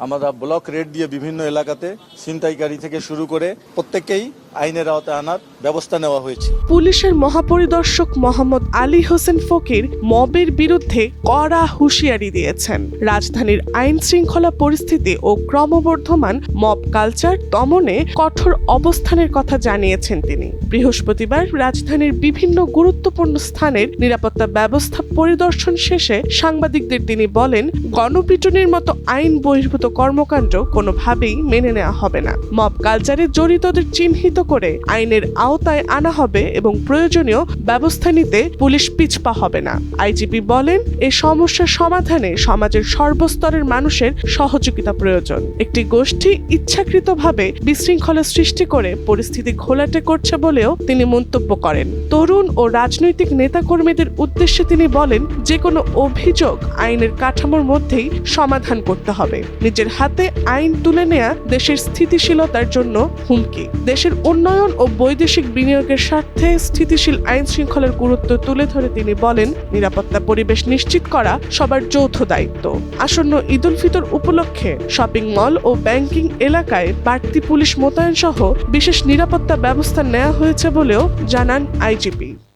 আমরা block red দিয়ে বিভিন্ন এলাকাতে ছিনতাইকারী থেকে শুরু করে প্রত্যেককেই আইনের আওতায় আনার ব্যবস্থা নেওয়া হয়েছে। পুলিশের মহাপরিদর্শক মোহাম্মদ আলী হোসেন ফকির মবের বিরুদ্ধে কড়া হুঁশিয়ারি দিয়েছেন। রাজধানীর আইন শৃঙ্খলা পরিস্থিতি ও ক্রমবর্ধমান মব কালচার দমনে কঠোর অবস্থানের কথা জানিয়েছেন তিনি। বৃহস্পতিবার রাজধানীর বিভিন্ন গুরুত্বপূর্ণ স্থানের নিরাপত্তা ব্যবস্থা পরিদর্শন শেষে সাংবাদিকদের তিনি বলেন, গণপিটুনির মতো আইন বহির্ভূত কর্মকাণ্ড কোনোভাবেই মেনে নেওয়া হবে না। মব কালচারে জড়িতদের চিহ্নিত করে আইনের আওতায় আনা হবে এবং প্রয়োজনীয় ব্যবস্থা নিতে পুলিশ পিছপা হবে না। আইজিপি বলেন, এই সমস্যার সমাধানে সমাজের সর্বস্তরের মানুষের সহযোগিতা প্রয়োজন। একটি গোষ্ঠী ইচ্ছাকৃতভাবে বিশৃঙ্খলা সৃষ্টি করে পরিস্থিতি ঘোলাটে করছে বলেও তিনি মন্তব্য করেন। তরুণ ও রাজনৈতিক নেতাকর্মীদের উদ্দেশ্যে তিনি বলেন, যে কোনো অভিযোগ আইনের কাঠামোর মধ্যেই সমাধান করতে হবে। নিজের হাতে আইন তুলে নেয়া দেশের স্থিতিশীলতার জন্য হুমকি। দেশের উন্নয়ন ও বৈদেশিক বিনিয়োগের স্বার্থে স্থিতিশীল আইন শৃঙ্খলার গুরুত্ব তুলে ধরে তিনি বলেন, নিরাপত্তা পরিবেশ নিশ্চিত করা সবার যৌথ দায়িত্ব। আসন্ন ঈদ উল ফিতর উপলক্ষে শপিং মল ও ব্যাংকিং এলাকায় বাড়তি পুলিশ মোতায়েন সহ বিশেষ নিরাপত্তা ব্যবস্থা নেওয়া হয়েছে বলেও জানান আইজিপি।